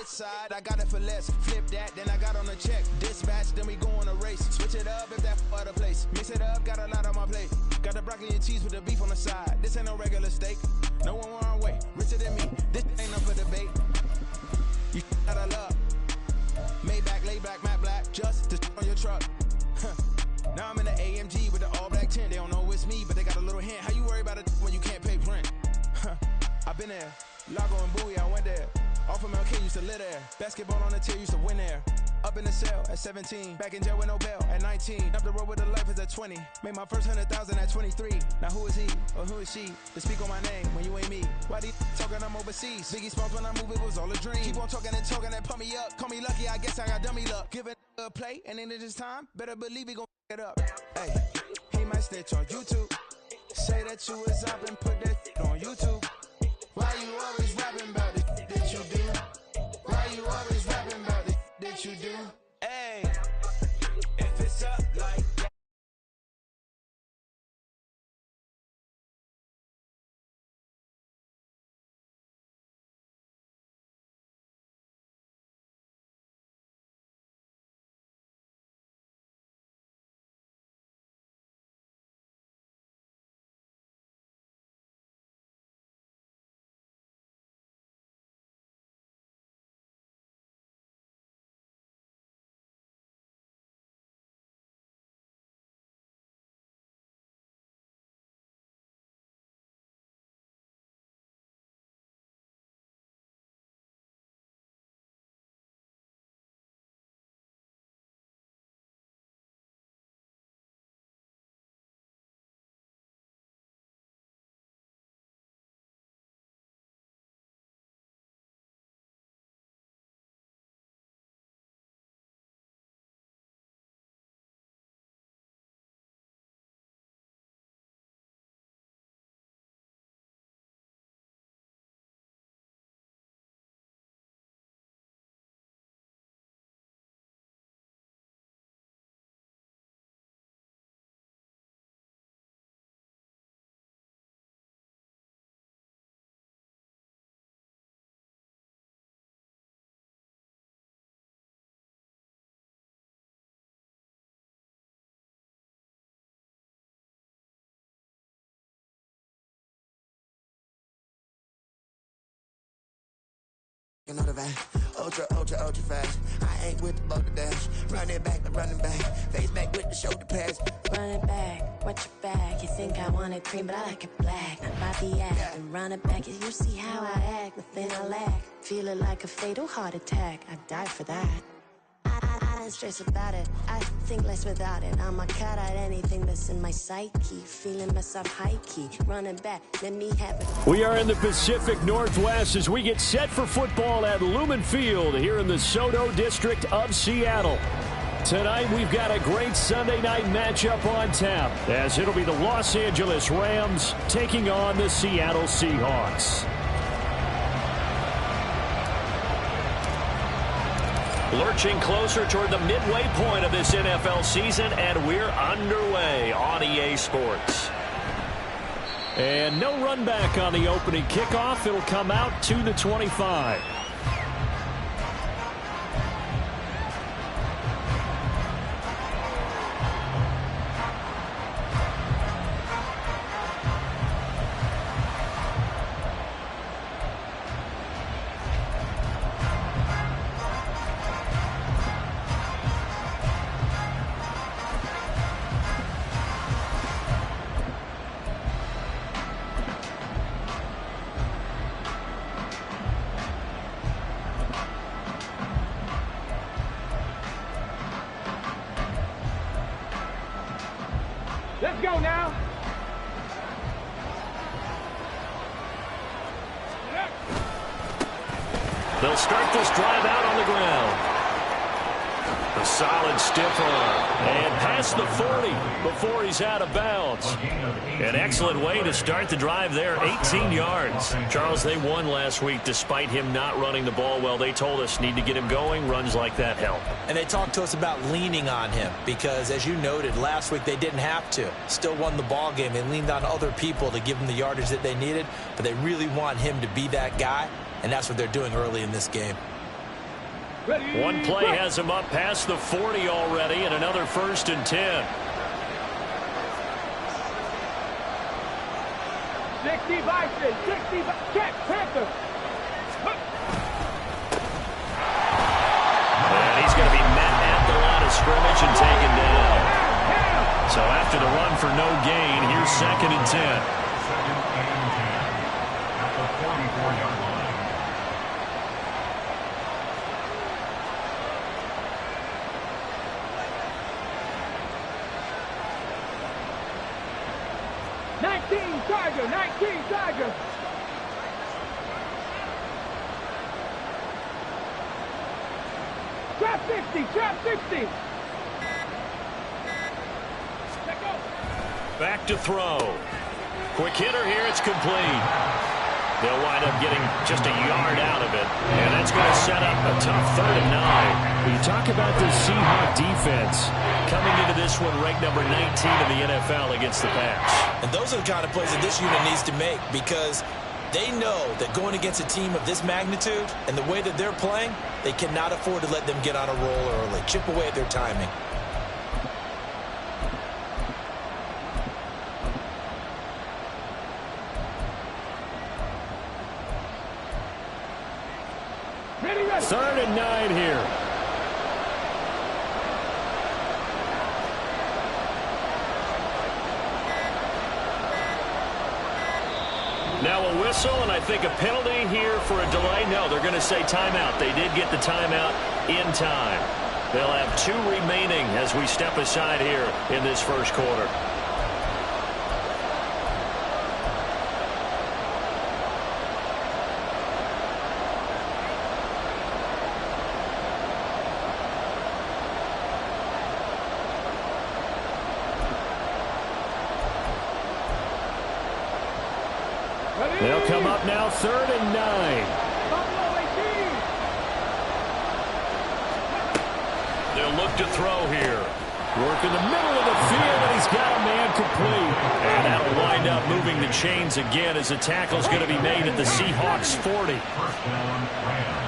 Switch side, I got it for less. Flip that, then I got on a check. Dispatch, then we go on a race. Switch it up if that other place. Mix it up, got a lot on my plate. Got the broccoli and cheese with the beef on the side. This ain't no regular steak. No one wrong way, richer than me. This ain't up for debate. You out of luck. Maybach, lay back, matte black. Just to on your truck. Now I'm in the AMG with the all black tint. They don't know it's me, but they got a little hint. How you worry about it when you can't pay rent? I've been there. Lago and Bowie, I went there. Off of MLK, used to live there. Basketball on the tier, used to win there. Up in the cell at 17. Back in jail with no bail at 19. Up the road with the life is at 20. Made my first 100,000 at 23. Now who is he or who is she to speak on my name when you ain't me? Why they talking I'm overseas? Biggie Smalls when I move, it was all a dream. Keep on talking and pump me up. Call me lucky, I guess I got dummy luck. Give it a play, and then it's time. Better believe he gon' it up. Hey, he might snitch on YouTube. Say that you was up and put that on YouTube. Why you always rapping about it that you do? Why you always rapping about it that you do? Hey, if it's up like that. Another van, ultra fast. I ain't with the boat to dash. Running back, face back with the shoulder pads. Run it back, watch your back. You think I want it cream, but I like it black. Not by the act, and run it back. You see how I act, nothing I lack. Feeling like a fatal heart attack. I'd die for that. I don't stress about it. I think less without it. I'ma cut out anything that's in my psyche. Feeling myself high key. Running back, let me have it. We are in the Pacific Northwest as we get set for football at Lumen Field here in the Soto District of Seattle. Tonight we've got a great Sunday night matchup on tap as it'll be the Los Angeles Rams taking on the Seattle Seahawks. Lurching closer toward the midway point of this NFL season, and we're underway on EA Sports. And no run back on the opening kickoff. It'll come out to the 25. Let's go now. They'll start this drive out on the ground. A solid stiff arm. And past the 40 before he's out of bounds. An excellent way to start the drive there, 18 yards. Charles, they won last week despite him not running the ball well. They told us need to get him going. Runs like that help. And they talked to us about leaning on him because, as you noted, last week they didn't have to. Still won the ball game. They leaned on other people to give them the yardage that they needed, but they really want him to be that guy, and that's what they're doing early in this game. One play has him up past the 40 already, and another 1st and 10. 65, 65, check, Panther. And he's going to be met at the line of scrimmage and taken down. So after the run for no gain, here's 2nd and 10. 44-yard line. Tiger, 19 Tiger. Trap 60, trap 60. Let go. Back to throw. Quick hitter here, it's complete. They'll wind up getting just a yard out of it, and that's going to set up a tough 3rd and 9. You talk about this Seahawks defense. Coming into this one ranked number 19 in the NFL against the pass. And those are the kind of plays that this unit needs to make, because they know that going against a team of this magnitude and the way that they're playing, they cannot afford to let them get on a roll early. Chip away at their timing. Ready, ready. 3rd and 9 here. Now a whistle, and I think a penalty here for a delay. No, they're going to say timeout. They did get the timeout in time. They'll have 2 remaining as we step aside here in this 1st quarter. They'll come up now 3rd and 9. They'll look to throw here. Work in the middle of the field, and he's got a man complete. And that'll wind up moving the chains again as the tackle's going to be made at the Seahawks 40. First down, Rams.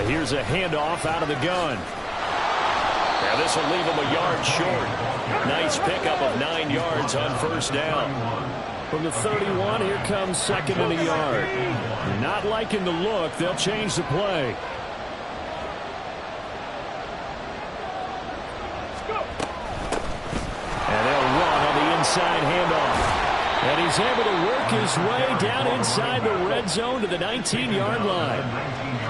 Here's a handoff out of the gun. Now this will leave him a yard short. Nice pickup of 9 yards on 1st down. From the 31, here comes 2nd and a yard. Not liking the look, they'll change the play. And they'll run on the inside handoff. And he's able to work his way down inside the red zone to the 19-yard line.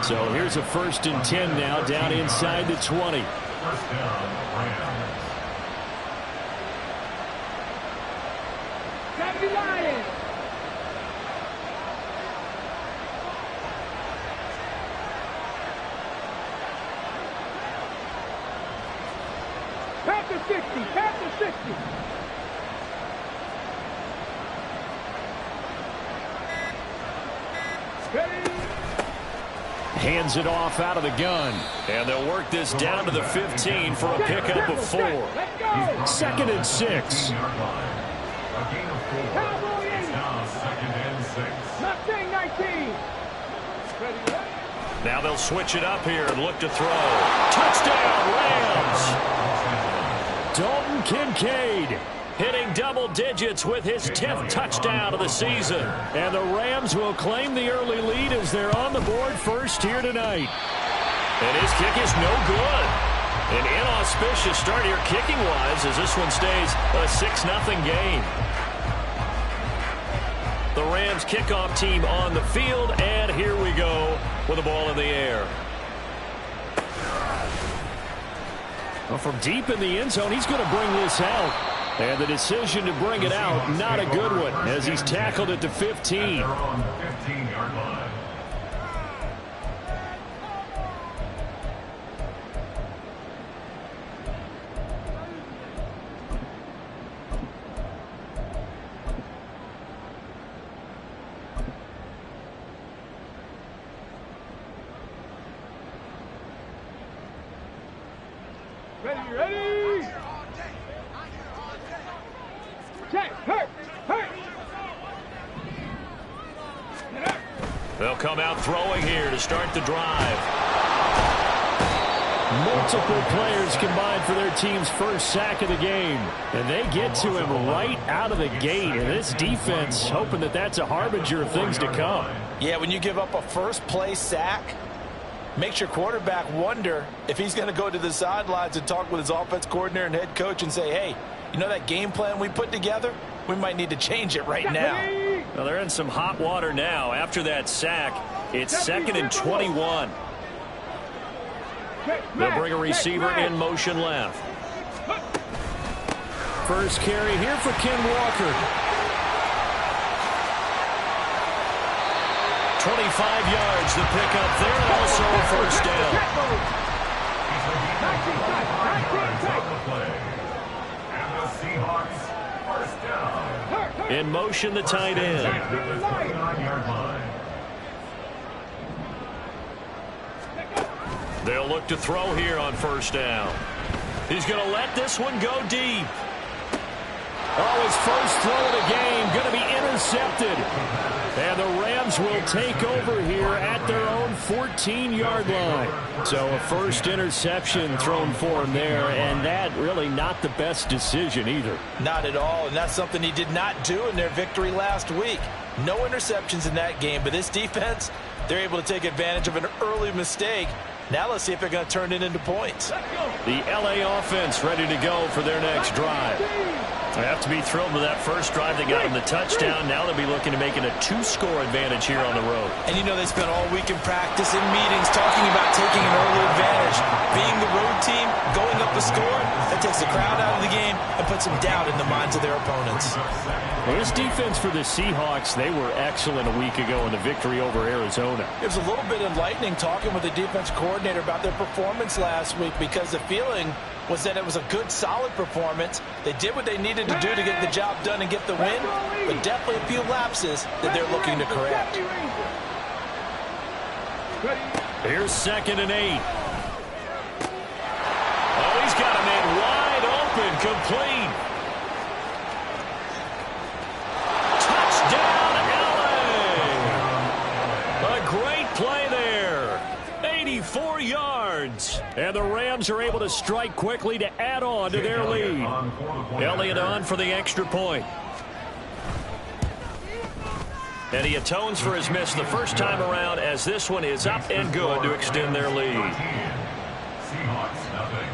So here's a 1st and 10 now, down inside the 20. First down, Rams. 79. Panther 60, Panther 60. Hands it off out of the gun. And they'll work this down to the 15 for a pickup of 4. 2nd and 6. A gain of 4. It's now 2nd and 6. Not saying 19. Now they'll switch it up here and look to throw. Touchdown, Rams! Dalton Kincaid hitting double digits with his 10th touchdown of the season. And the Rams will claim the early lead as they're on the board first here tonight. And his kick is no good. An inauspicious start here kicking-wise as this one stays a 6-0 game. The Rams kickoff team on the field, and here we go with the ball in the air. Well, from deep in the end zone, he's going to bring this out. And the decision to bring it out, not a good one, as he's tackled at the 15. They're on the 15-yard line. Ready. Check. Hurt. They'll come out throwing here to start the drive. Multiple players combined for their team's first sack of the game. And they get to him right out of the gate. And this defense hoping that that's a harbinger of things to come. Yeah, when you give up a first play sack, makes your quarterback wonder if he's going to go to the sidelines and talk with his offense coordinator and head coach and say, hey, you know that game plan we put together? We might need to change it right now. Well, they're in some hot water now. After that sack, it's 2nd and 21. They'll bring a receiver in motion left. First carry here for Ken Walker. 25 yards to pick up there, and also a first down. And the Seahawks first down. In motion, the tight end. The 29-yard line. They'll look to throw here on first down. He's going to let this one go deep. Oh, his first throw of the game going to be intercepted. And the Rams will take over here at their own 14-yard line. So a first interception thrown for him there, and that really not the best decision either. Not at all, and that's something he did not do in their victory last week. No interceptions in that game, but this defense, they're able to take advantage of an early mistake. Now let's see if they're going to turn it into points. The LA offense ready to go for their next drive. They have to be thrilled with that first drive. They got them the touchdown. Now they'll be looking to make it a 2-score advantage here on the road. And you know they spent all week in practice, in meetings, talking about taking an early advantage. Being the road team, going up the score, that takes the crowd out of the game and puts some doubt in the minds of their opponents. Well, this defense for the Seahawks, they were excellent a week ago in the victory over Arizona. It was a little bit enlightening talking with the defense coordinator about their performance last week, because the feeling was that it was a good, solid performance. They did what they needed to do to get the job done and get the win, but definitely a few lapses that they're looking to correct. Here's 2nd and 8. Oh, he's got him in wide open, complete. Touchdown, LA! A great play there. 84 yards. And the Rams are able to strike quickly to add on to their lead. Elliott on for the extra point. And he atones for his miss the first time around, as this one is up and good to extend their lead. Seahawks nothing.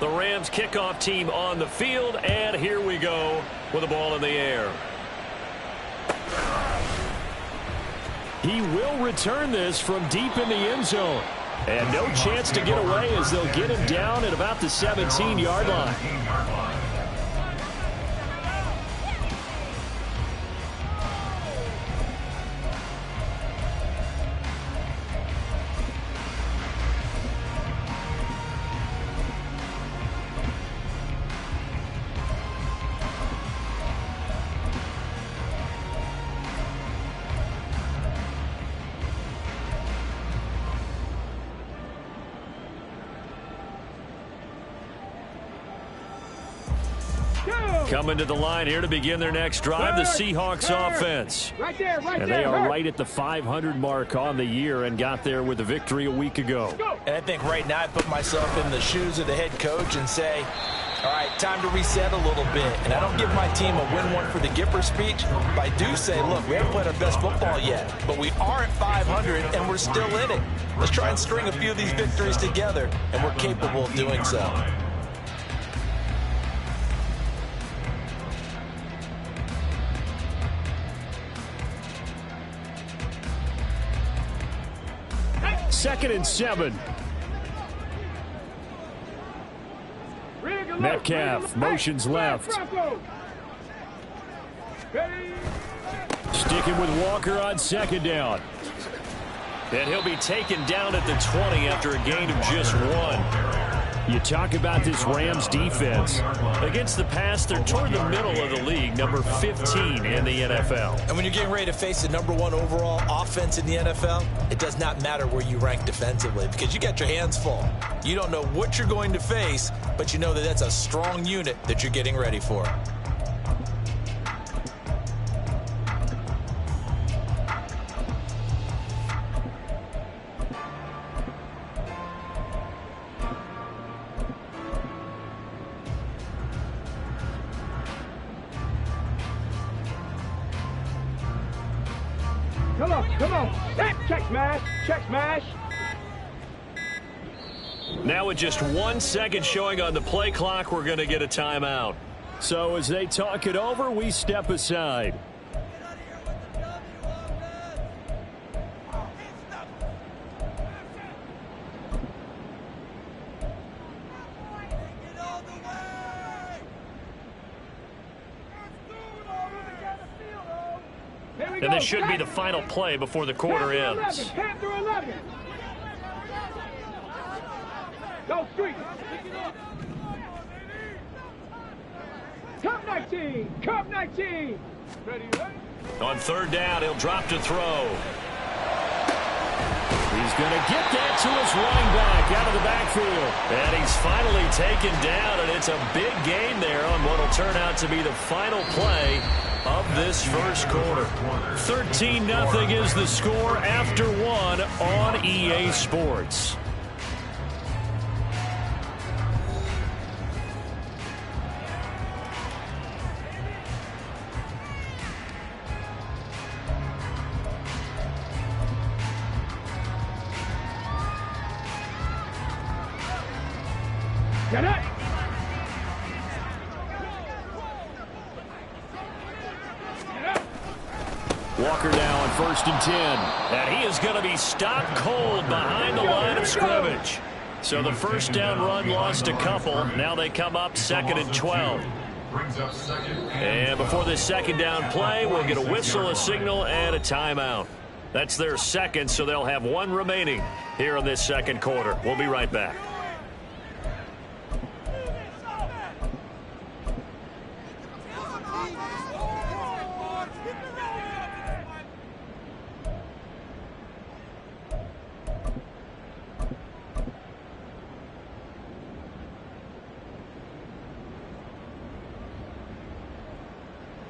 The Rams kickoff team on the field, and here we go with the ball in the air. He will return this from deep in the end zone. And no chance to get away, as they'll get him down at about the 17-yard line. Coming to the line here to begin their next drive, the Seahawks offense. And they are right at the 500 mark on the year and got there with a victory a week ago. And I think right now I put myself in the shoes of the head coach and say, all right, time to reset a little bit. And I don't give my team a win one for the Gipper speech, but I do say, look, we haven't played our best football yet, but we are at 500 and we're still in it. Let's try and string a few of these victories together, and we're capable of doing so. Second and 7. Metcalf motions left. Sticking with Walker on second down. And he'll be taken down at the 20 after a gain of just 1. You talk about this Rams defense. Against the pass, they're toward the middle of the league, number 15 in the NFL. And when you're getting ready to face the number 1 overall offense in the NFL, it does not matter where you rank defensively because you got your hands full. You don't know what you're going to face, but you know that that's a strong unit that you're getting ready for. Come on. Check smash. Check smash. Now with just 1 second showing on the play clock, we're going to get a timeout. So as they talk it over, we step aside. And this should be the final play before the quarter ends. Panther 11. Go street. Cup 19. Cup 19. Ready? On third down, he'll drop to throw. He's going to get that to his running back out of the backfield. And he's finally taken down, and it's a big gain there on what will turn out to be the final play of this first quarter. 13-0 is the score after 1 on EA Sports. Get it. Walker now on 1st and 10. And he is going to be stopped cold behind the line of scrimmage. So the first down run lost a couple. Now they come up 2nd and 12. And before this second down play, we'll get a whistle, a signal, and a timeout. That's their second, so they'll have 1 remaining here in this second quarter. We'll be right back.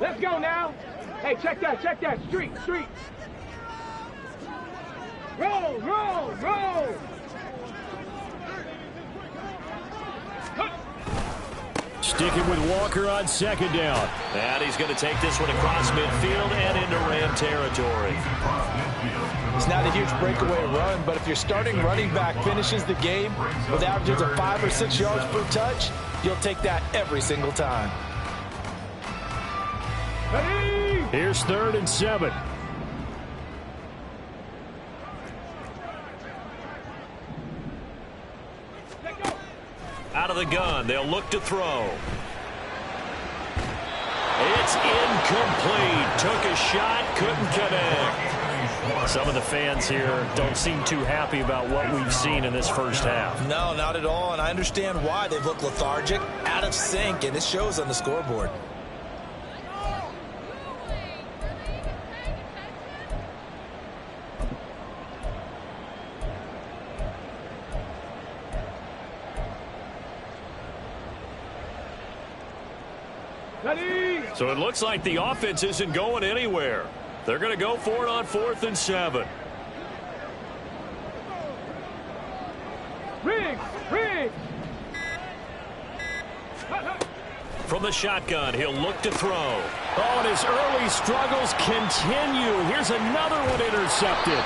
Let's go now. Hey, check that. Street. Roll. Sticking with Walker on 2nd down. And he's going to take this one across midfield and into Ram territory. It's not a huge breakaway run, but if your starting running back finishes the game with averages of 5 or 6 yards per touch, you'll take that every single time. Here's 3rd and 7. Out of the gun, they'll look to throw. It's incomplete. Took a shot, couldn't connect. Some of the fans here don't seem too happy about what we've seen in this first half. No, not at all, and I understand why. They've looked lethargic, out of sync, and it shows on the scoreboard. So it looks like the offense isn't going anywhere. They're going to go for it on 4th and 7. Riggs. From the shotgun, he'll look to throw. Oh, and his early struggles continue. Here's another one intercepted.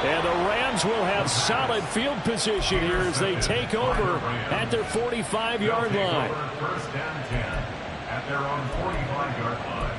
And the Rams will have solid field position here as they take over at their 45-yard line. First down 10 at their own 45-yard line.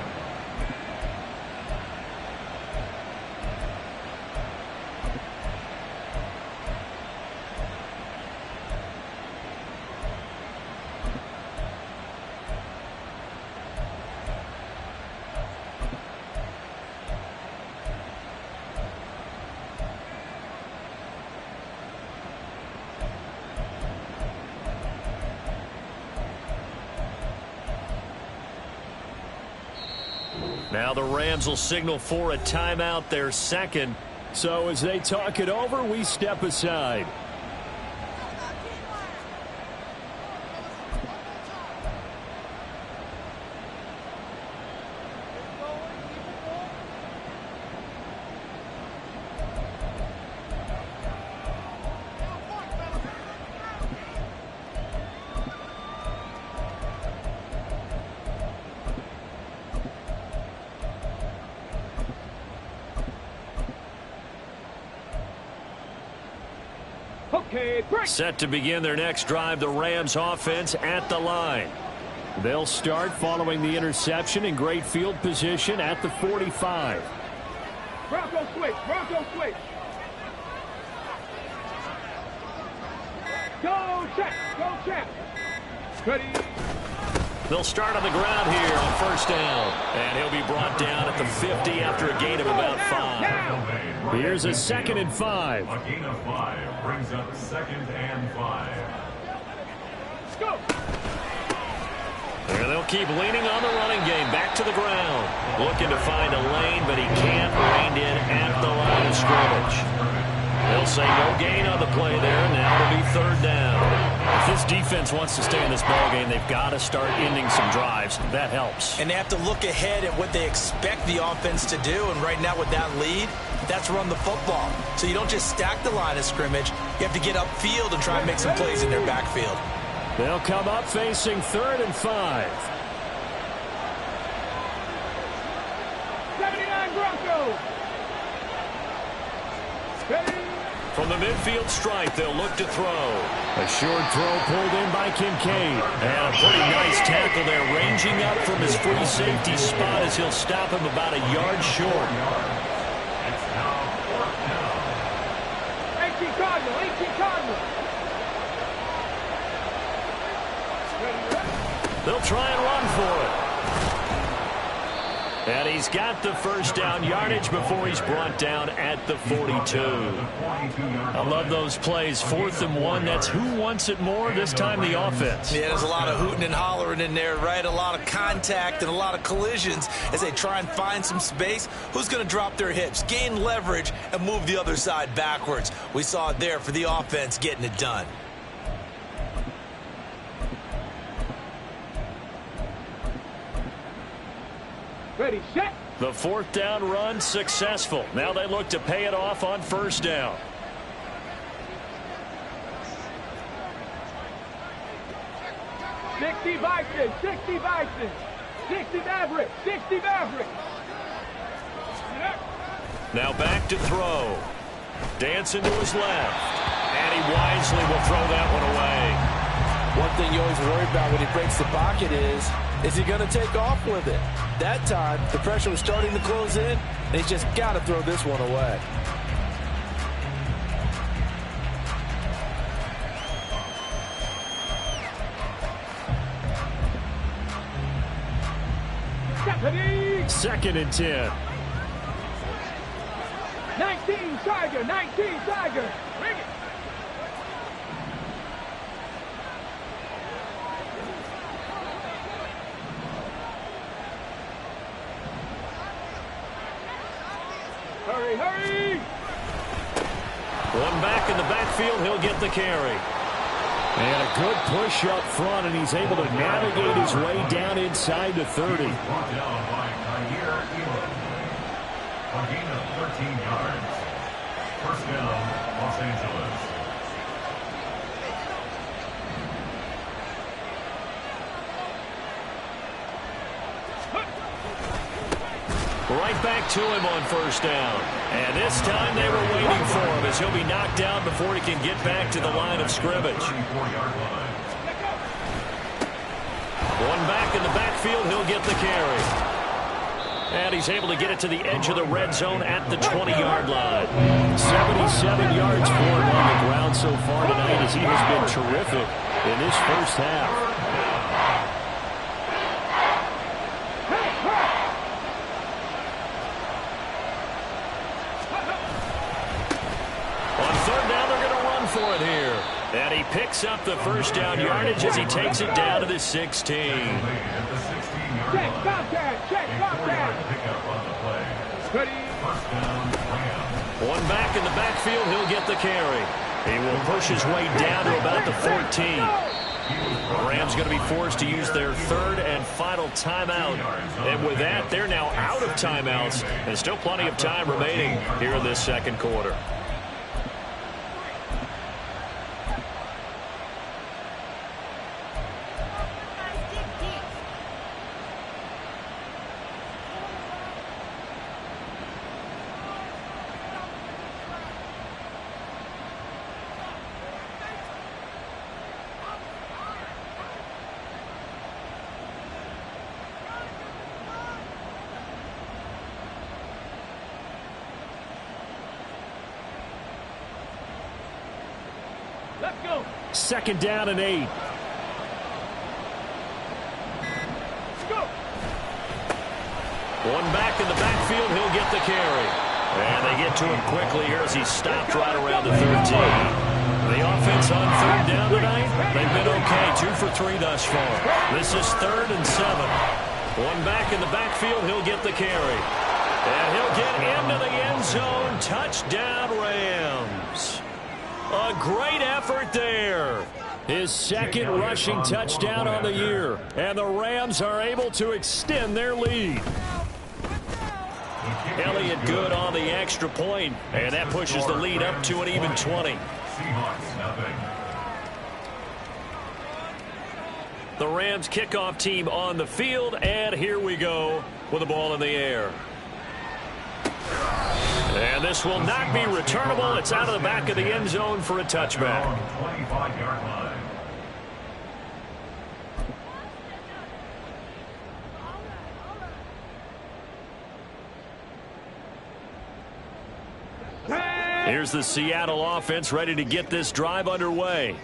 Now the Rams will signal for a timeout, their second. So as they talk it over, we step aside. Set to begin their next drive, the Rams offense at the line. They'll start following the interception in great field position at the 45. Bronco switch, Bronco switch. Go check. Ready. They'll start on the ground here on first down. And he'll be brought down at the 50 after a gain of about 5. Here's a 2nd and 5. A gain of 5 brings up 2nd and 5. Let's go. And they'll keep leaning on the running game. Back to the ground. Looking to find a lane, but he can't rein in at the line of scrimmage. They'll say no gain on the play there. Now it'll be 3rd down. If this defense wants to stay in this ballgame, they've got to start ending some drives. That helps. And they have to look ahead at what they expect the offense to do. And right now with that lead, that's run the football. So you don't just stack the line of scrimmage. You have to get upfield and try and make some plays in their backfield. They'll come up facing 3rd and 5. 79 Broncos. From the midfield stripe, they'll look to throw. A short throw pulled in by Kincaid. And a pretty nice tackle there, ranging up from his free safety spot as he'll stop him about a yard short. It's now 4th down. 18 Cardinal. They'll try and run for it. And he's got the first down yardage before he's brought down at the 42. I love those plays. 4th and 1. That's who wants it more, this time the offense. Yeah, there's a lot of hooting and hollering in there, right? A lot of contact and a lot of collisions as they try and find some space. Who's going to drop their hips, gain leverage, and move the other side backwards? We saw it there for the offense getting it done. Ready, set. The 4th down run successful. Now they look to pay it off on 1st down. Sixty Bison. 60 Maverick. Now back to throw. Dancing to his left. And he wisely will throw that one away. One thing you always worry about when he breaks the pocket is he going to take off with it? That time, the pressure was starting to close in, and he's just got to throw this one away. Second and 10. 19 Tiger. Bring it. Hurry! One back in the backfield, he'll get the carry. And a good push up front, and he's able to navigate his way down inside the 30. Brought down by Kyer Elam. A gain of 13 yards. 1st down, Los Angeles. Right back to him on 1st down. And this time they were waiting for him as he'll be knocked down before he can get back to the line of scrimmage. 34-yard line. One back in the backfield, he'll get the carry. And he's able to get it to the edge of the red zone at the 20-yard line. 77 yards for him on the ground so far tonight as he has been terrific in this first half. For it here. And he picks up the first down yardage as he takes it down to the 16. Check, contact. pickup on the play. First down, Rams. One back in the backfield, he'll get the carry. He will push his way down to about the 14. The Rams going to be forced to use their third and final timeout. And with that, they're now out of timeouts. And still plenty of time remaining here in this second quarter. Second down and 8. One back in the backfield, he'll get the carry. And they get to him quickly here as he stopped right around the 13. The offense on third down tonight, they've been okay, 2 for 3 thus far. This is 3rd and 7. One back in the backfield, he'll get the carry. And he'll get into the end zone. Touchdown, Rams. A great effort there. His second rushing touchdown on the year. And the Rams are able to extend their lead. Elliott good on the extra point. And that pushes the lead up to an even 20. The Rams kickoff team on the field. And here we go with the ball in the air. And this will not be returnable. It's out of the back of the end zone for a touchback. 25-yard line. Here's the Seattle offense ready to get this drive underway.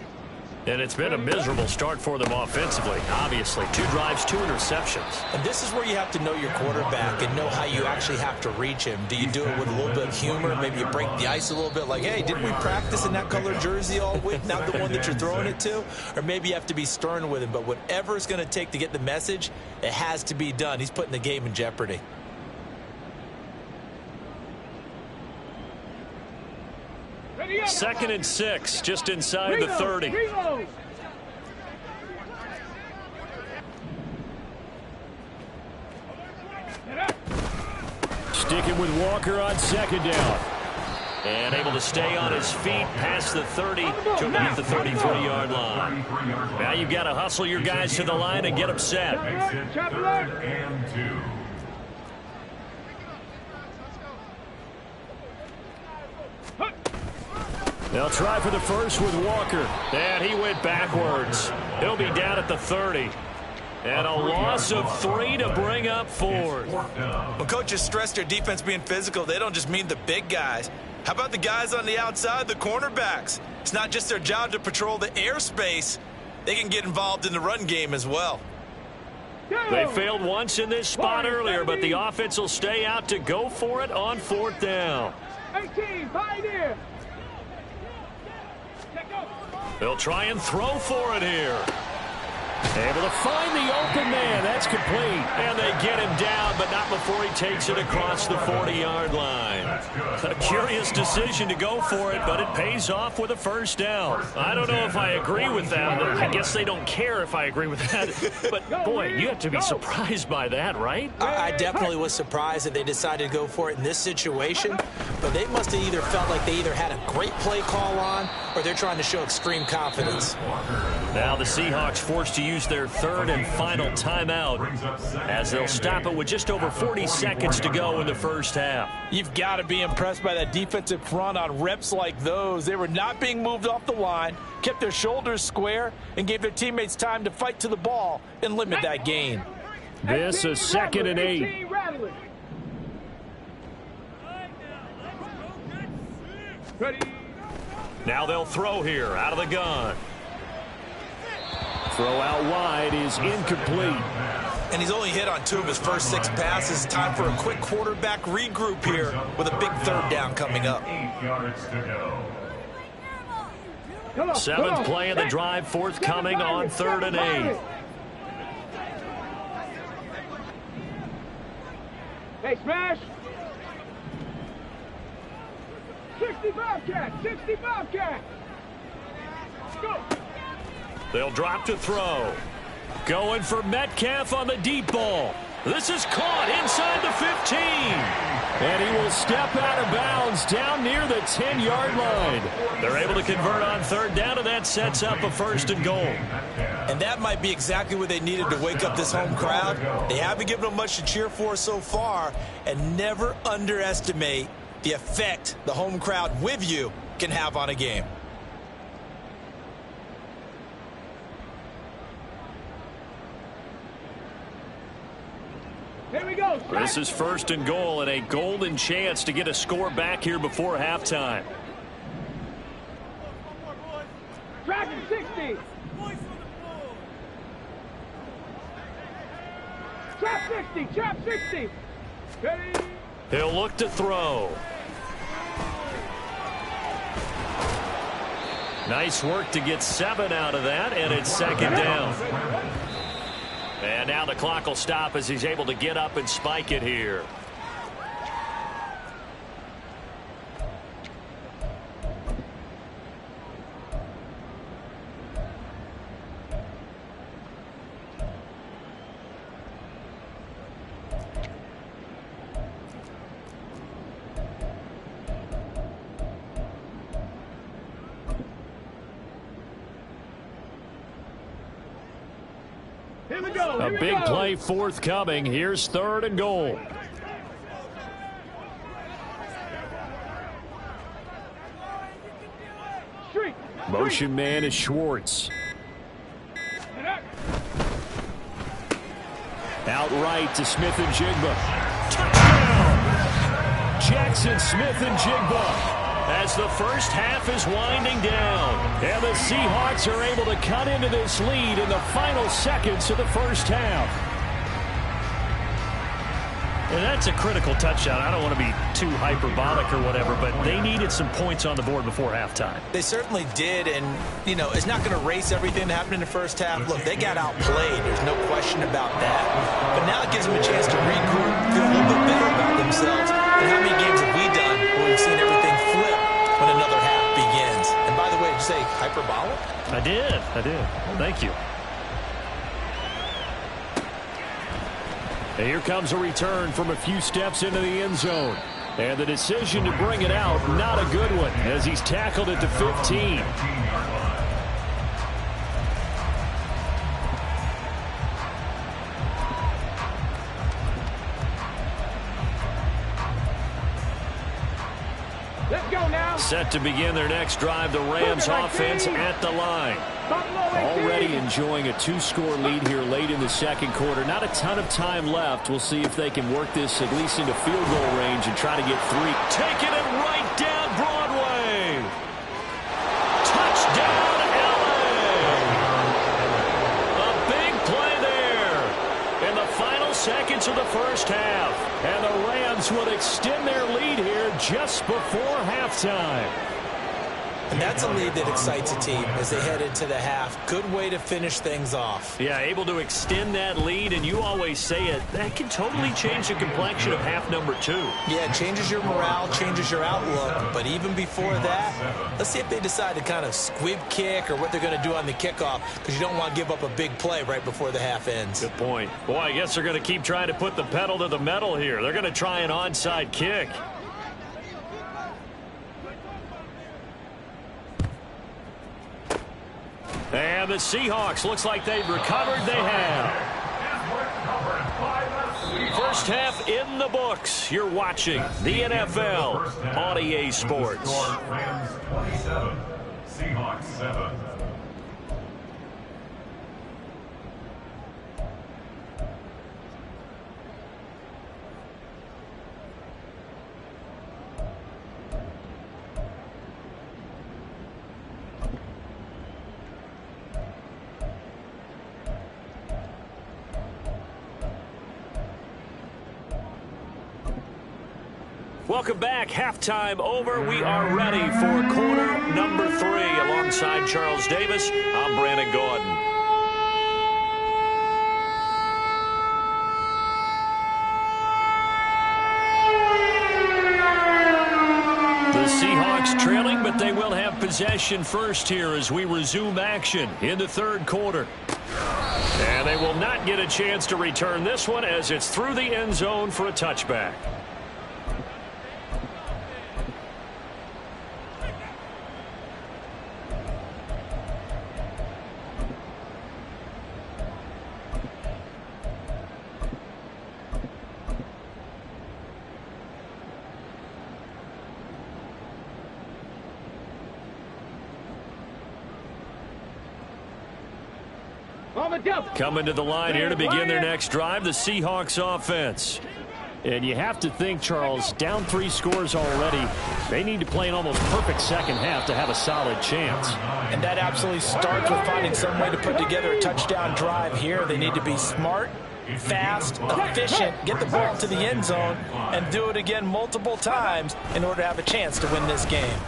And it's been a miserable start for them offensively. Obviously, 2 drives, 2 interceptions. And this is where you have to know your quarterback and know how you actually have to reach him. Do you do it with a little bit of humor? Maybe you break the ice a little bit like, hey, didn't we practice in that colored jersey all week? Not the one that you're throwing it to? Or maybe you have to be stern with him. But whatever it's going to take to get the message, it has to be done. He's putting the game in jeopardy. Second and 6, just inside the 30. Sticking with Walker on second down. And able to stay on his feet past the 30 to about the 33-yard line. Now you've got to hustle your guys to the line and get them set. Makes it 3rd and 2. They'll try for the first with Walker. And he went backwards. He'll be down at the 30. And a loss of 3 to bring up 4th. When coaches stress their defense being physical, they don't just mean the big guys. How about the guys on the outside, the cornerbacks? It's not just their job to patrol the airspace. They can get involved in the run game as well. They failed once in this spot earlier, but the offense will stay out to go for it on 4th down. 18, pioneer. They'll try and throw for it here. Able to find the open man. That's complete. And they get him down, but not before he takes it across the 40-yard line. A curious decision to go for it, but it pays off with a first down. I don't know if I agree with that. I guess they don't care if I agree with that. But, boy, you have to be surprised by that, right? I definitely was surprised that they decided to go for it in this situation. But they must have either felt like they either had a great play call on or they're trying to show extreme confidence. Now the Seahawks forced to use their 3rd and final timeout as they'll stop it with just over 40 seconds to go in the first half. You've got to be impressed by that defensive front on reps like those. They were not being moved off the line, kept their shoulders square, and gave their teammates time to fight to the ball and limit that gain. This is 2nd and 8. Now they'll throw here out of the gun. Throw out wide is incomplete. And he's only hit on 2 of his first 6 passes. Time for a quick quarterback regroup here with a big 3rd down coming up. 8 yards to go. 7th play of the drive, forthcoming on 3rd and 8. Hey, smash. 65 cat, 65 cat. Go. They'll drop to throw. Going for Metcalf on the deep ball. This is caught inside the 15. And he will step out of bounds down near the 10-yard line. They're able to convert on third down, and that sets up a 1st and goal. And that might be exactly what they needed to wake up this home crowd. They haven't given them much to cheer for so far, and never underestimate the effect the home crowd with you can have on a game. Here we go. This is 1st and goal and a golden chance to get a score back here before halftime. Tracking 60. Trap 60. Trap 60. Ready. He'll look to throw. Nice work to get 7 out of that, and it's 2nd down. And now the clock will stop as he's able to get up and spike it here. Here we go. A big play forthcoming. Here's 3rd and goal. Motion man is Schwartz. Outright to Smith and Jigba. Touchdown! Jackson Smith and Jigba. As the first half is winding down. And the Seahawks are able to cut into this lead in the final seconds of the first half. And that's a critical touchdown. I don't want to be too hyperbolic or whatever, but they needed some points on the board before halftime. They certainly did, and, you know, it's not going to erase everything that happened in the first half. Look, they got outplayed. There's no question about that. But now it gives them a chance to regroup, feel a little bit better about themselves. And how many games have we done where we've seen everything flip when another half begins? And by the way, did you say hyperbolic? I did. Well, thank you. And here comes a return from a few steps into the end zone. And the decision to bring it out, not a good one, as he's tackled at the 15. Let's go now. Set to begin their next drive, the Rams offense at the line. Already enjoying a 2-score lead here late in the second quarter. Not a ton of time left. We'll see if they can work this at least into field goal range and try to get 3. Taking it right down Broadway. Touchdown, LA. A big play there in the final seconds of the first half. And the Rams will extend their lead here just before halftime. And that's a lead that excites a team as they head into the half. Good way to finish things off. Yeah, able to extend that lead, and you always say it, that can totally change the complexion of half number 2. Yeah, it changes your morale, changes your outlook. But even before that, let's see if they decide to kind of squib kick or what they're going to do on the kickoff, because you don't want to give up a big play right before the half ends. Good point. Boy, I guess they're going to keep trying to put the pedal to the metal here. They're going to try an onside kick. And the Seahawks, looks like they've recovered. They have. First half in the books. You're watching the NFL on EA Sports. Rams 27, Seahawks 7. Welcome back. Halftime over. We are ready for quarter number 3. Alongside Charles Davis, I'm Brandon Gordon. Seahawks trailing, but they will have possession first here as we resume action in the third quarter. And they will not get a chance to return this one as it's through the end zone for a touchback. Coming to the line here to begin their next drive, the Seahawks offense. And you have to think, Charles, down 3 scores already. They need to play an almost perfect second half to have a solid chance. And that absolutely starts with finding some way to put together a touchdown drive here. They need to be smart, fast, efficient, get the ball to the end zone, and do it again multiple times in order to have a chance to win this game.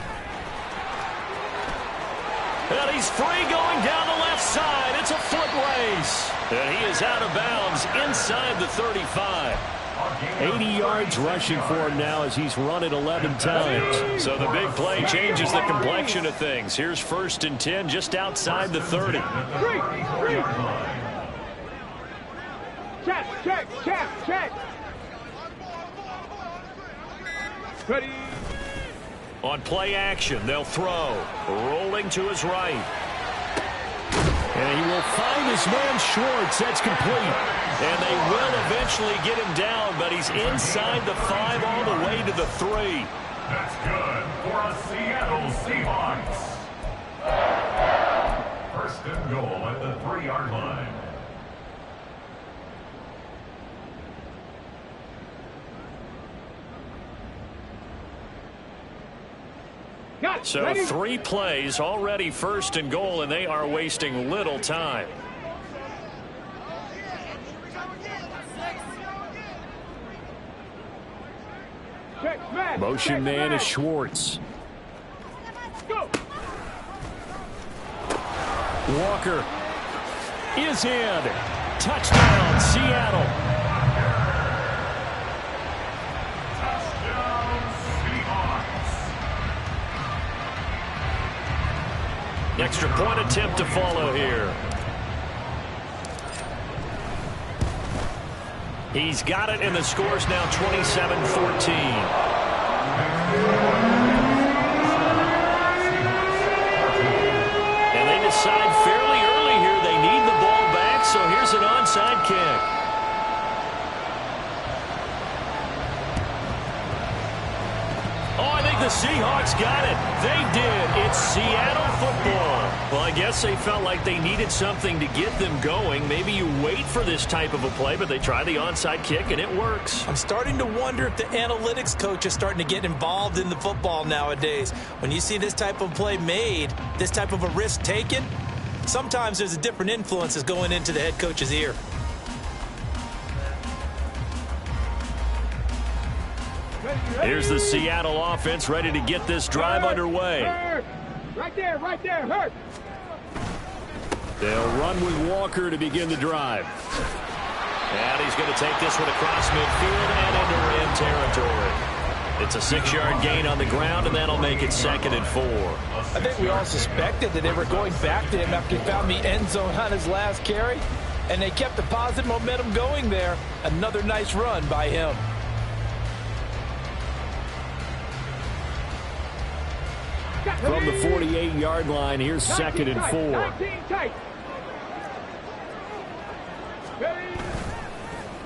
And he's free going down the left side. It's a foot race. And he is out of bounds inside the 35. 80 yards rushing for him now as he's run it 11 times. So the big play changes the complexion of things. Here's 1st and 10 just outside the 30. Check. Ready. On play action, they'll throw. Rolling to his right. And he will find his man Schwartz. That's complete. And they will eventually get him down, but he's inside the 5 all the way to the 3. That's good for a Seattle Seahawks. 1st and goal at the 3-yard line. So 3 plays, already 1st and goal, and they are wasting little time. Motion man is Schwartz. Walker is in. Touchdown, Seattle. Extra point attempt to follow here. He's got it, and the score's now 27-14. And they decide fairly early here they need the ball back, so here's an onside kick. The Seahawks got it. They did. It's Seattle football. Well, I guess they felt like they needed something to get them going. Maybe you wait for this type of a play, but they try the onside kick, and it works. I'm starting to wonder if the analytics coach is starting to get involved in the football nowadays. When you see this type of play made, this type of a risk taken, sometimes there's a different influences going into the head coach's ear. Here's the Seattle offense ready to get this drive underway. Right there, hurt. They'll run with Walker to begin the drive. And he's going to take this one across midfield and into Ram territory. It's a 6-yard gain on the ground, and that'll make it 2nd and 4. I think we all suspected that they were going back to him after he found the end zone on his last carry, and they kept the positive momentum going there. Another nice run by him. From the 48-yard line, here's 2nd and 4.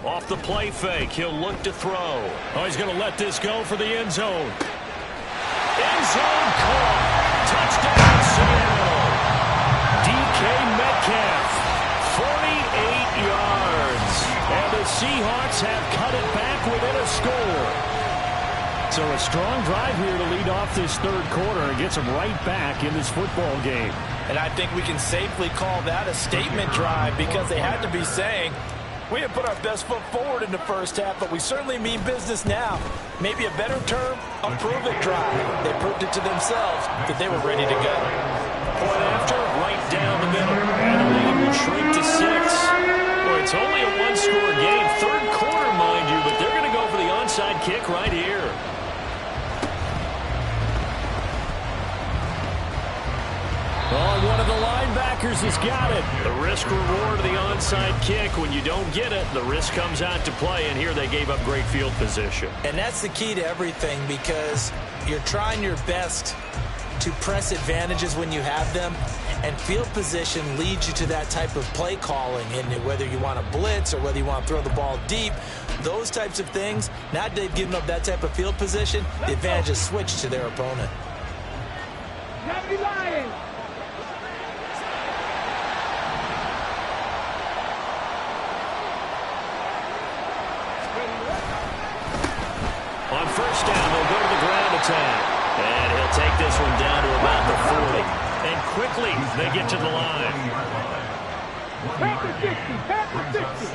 Off the play fake, he'll look to throw. Oh, he's going to let this go for the end zone. End zone caught. Touchdown, Seattle. DK Metcalf, 48 yards. And the Seahawks have cut it back within a score. So a strong drive here to lead off this third quarter and gets them right back in this football game. And I think we can safely call that a statement drive because they had to be saying, we have put our best foot forward in the first half, but we certainly mean business now. Maybe a better term, a prove-it drive. They proved it to themselves that they were ready to go. Point after, right down the middle. And the lead will shrink to 6. Well, it's only a 1-score game. Third quarter, mind you, but they're going to go for the onside kick right here. Akers has got it. The risk reward of the onside kick. When you don't get it, the risk comes out to play, and here they gave up great field position. And that's the key to everything, because you're trying your best to press advantages when you have them, and field position leads you to that type of play calling. And whether you want to blitz or whether you want to throw the ball deep, those types of things, now that they've given up that type of field position, the advantage is switched to their opponent. On first down, they'll go to the ground attack. And he'll take this one down to about the 40. And quickly, they get to the line. Panther 60, Panther 60.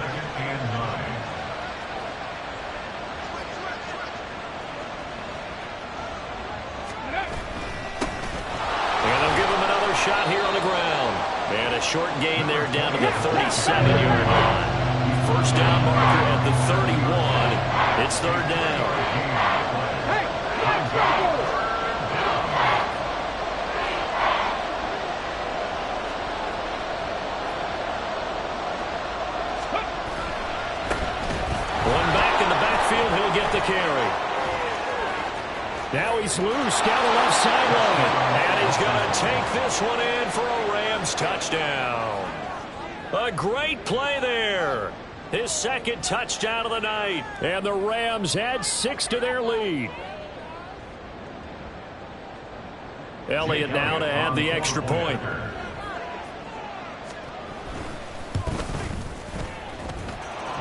And they'll give him another shot here on the ground. And a short gain there down to the 37-yard line. First down marker at the 31. It's third down. Hey, nice trouble. One back in the backfield, he'll get the carry. Now he's loose down the left sideline. And he's going to take this one in for a Rams touchdown. A great play there. His second touchdown of the night. And the Rams add 6 to their lead. Elliott now to add the extra point.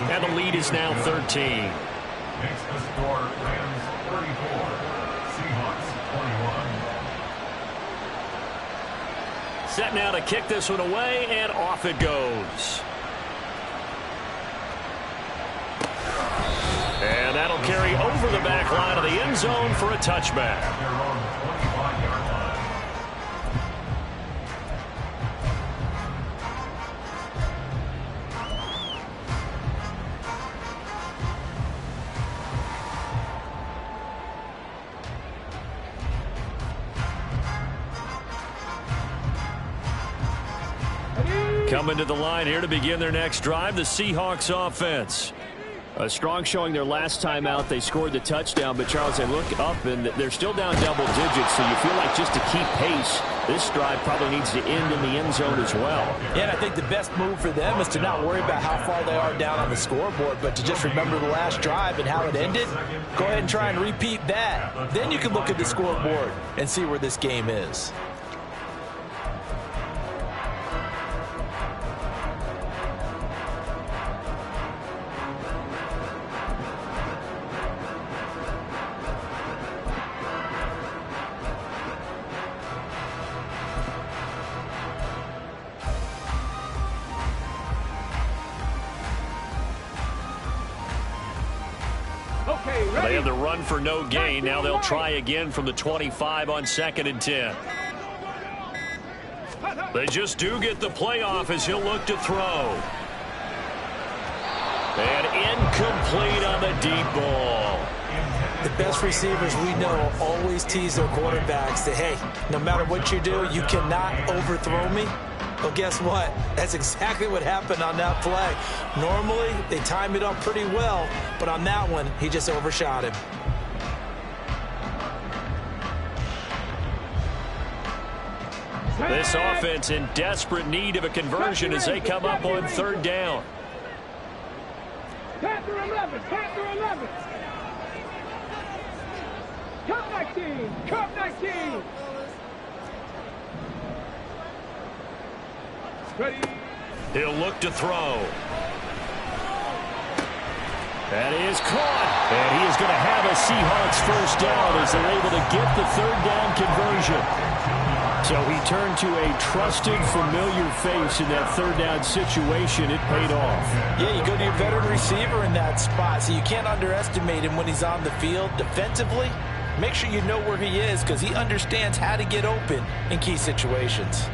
And the lead is now 13. Makes the score Rams 34, Seahawks 21. Set now to kick this one away, and off it goes. And that'll carry over the back line of the end zone for a touchback. They're on the 25-yard line. Coming to the line here to begin their next drive, the Seahawks offense. A strong showing their last time out. They scored the touchdown, but Charles, they look up and they're still down double digits, so you feel like just to keep pace, this drive probably needs to end in the end zone as well. Yeah, and I think the best move for them is to not worry about how far they are down on the scoreboard, but to just remember the last drive and how it ended. Go ahead and try and repeat that. Then you can look at the scoreboard and see where this game is. They have the run for no gain. Now they'll try again from the 25 on 2nd and 10. They just do get the playoff as he'll look to throw. And incomplete on the deep ball. The best receivers we know always tease their quarterbacks that, hey, no matter what you do, you cannot overthrow me. Well, guess what? That's exactly what happened on that play. Normally, they time it up pretty well, but on that one, he just overshot him. This offense in desperate need of a conversion as they come up on third down. Panther 11, Panther 11. Cup 19, Cup 19. Ready. He'll look to throw. That is caught. And he is going to have a Seahawks first down as they're able to get the third down conversion. So he turned to a trusted, familiar face in that third down situation. It paid off. Yeah, you go to your veteran receiver in that spot, so you can't underestimate him when he's on the field defensively. Make sure you know where he is because he understands how to get open in key situations.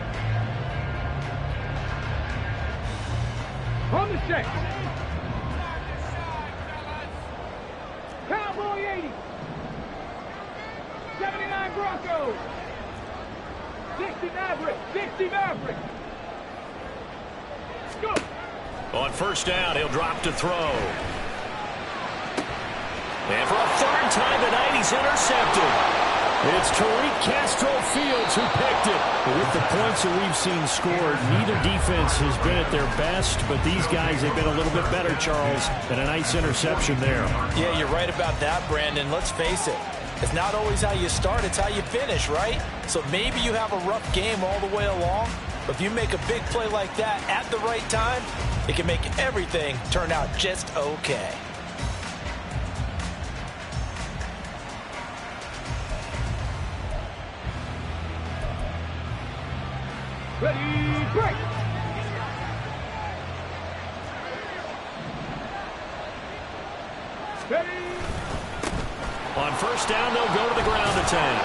On the check. Cowboy 80. 79 Broncos. 60 Maverick. 60 Maverick. On first down, he'll drop to throw. And for a third time tonight, he's intercepted. It's Tariq Castro-Fields who picked it. With the points that we've seen scored, neither defense has been at their best, but these guys have been a little bit better, Charles, and a nice interception there. Yeah, you're right about that, Brandon. Let's face it. It's not always how you start, it's how you finish, right? So maybe you have a rough game all the way along, but if you make a big play like that at the right time, it can make everything turn out just okay. Ready, break! Ready! On first down, they'll go to the ground attack.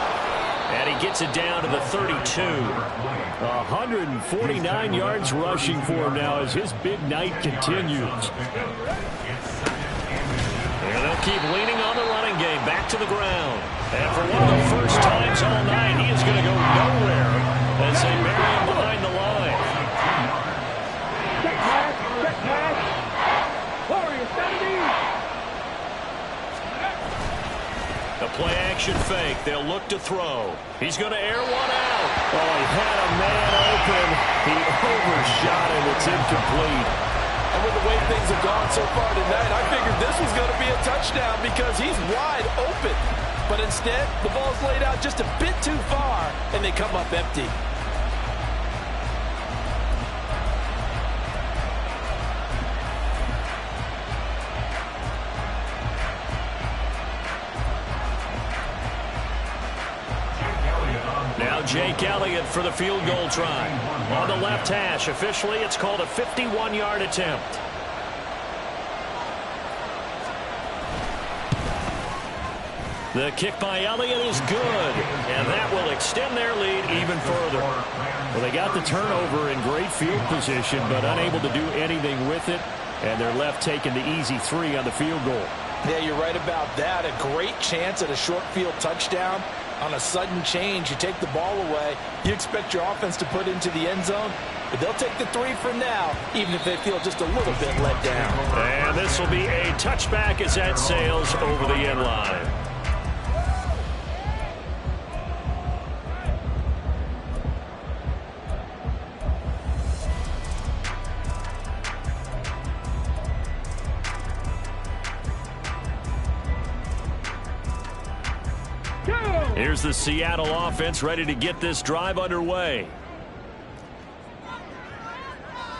And he gets it down to the 32. 149 yards rushing for him now as his big night continues. And they'll keep leaning on the running game. Back to the ground. And for one of the first times all night, he is going to go nowhere as they bury him behind the line. Check pass, check pass. Warriors, 70. The play-action fake. They'll look to throw. He's going to air one out. Oh, he had a man open. He overshot him. It's incomplete. And with the way things have gone so far tonight, I figured this was going to be a touchdown because he's wide open. But instead, the ball's laid out just a bit too far, and they come up empty. Now Jake Elliott for the field goal try. On the left hash, officially it's called a 51-yard attempt. The kick by Elliott is good, and that will extend their lead even further. Well, they got the turnover in great field position, but unable to do anything with it, and they're left taking the easy 3 on the field goal. Yeah, you're right about that. A great chance at a short field touchdown. On a sudden change, you take the ball away. You expect your offense to put into the end zone, but they'll take the 3 for now, even if they feel just a little bit let down. And this will be a touchback as that sails over the end line. Here's the Seattle offense ready to get this drive underway.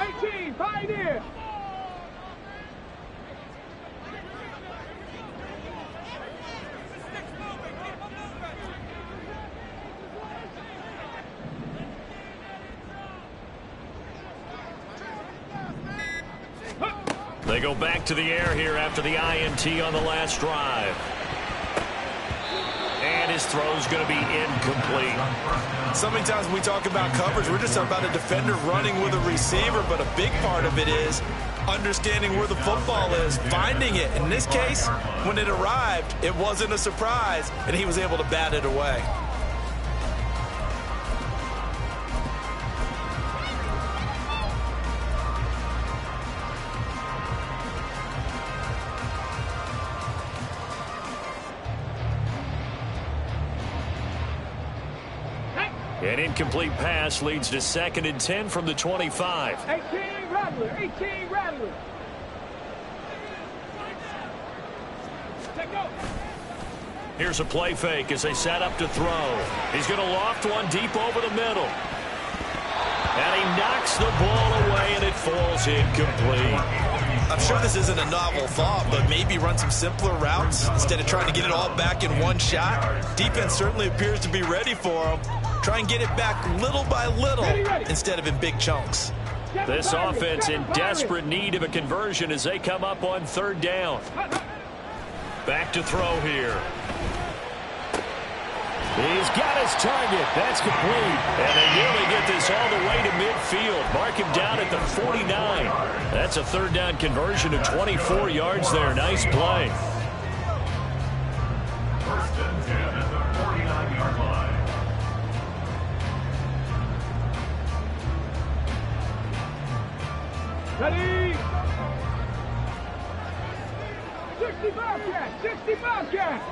18, Pioneer. They go back to the air here after the INT on the last drive. And his throw's going to be incomplete. So many times when we talk about coverage, we're just talking about a defender running with a receiver, but a big part of it is understanding where the football is, finding it. In this case, when it arrived, it wasn't a surprise, and he was able to bat it away. An incomplete pass leads to 2nd and 10 from the 25. 18, Rattler. 18, Rattler. Take go. Here's a play fake as they set up to throw. He's going to loft one deep over the middle. And he knocks the ball away, and it falls incomplete. I'm sure this isn't a novel thought, but maybe run some simpler routes instead of trying to get it all back in one shot. Defense certainly appears to be ready for him. Try and get it back little by little instead of in big chunks. This offense in desperate need of a conversion as they come up on 3rd down. Back to throw here. He's got his target. That's complete. And they nearly get this all the way to midfield. Mark him down at the 49. That's a 3rd down conversion of 24 yards there. Nice play. First and 10 at the 49-yard line. Ready. 60 Bobcat! 60 Bobcat!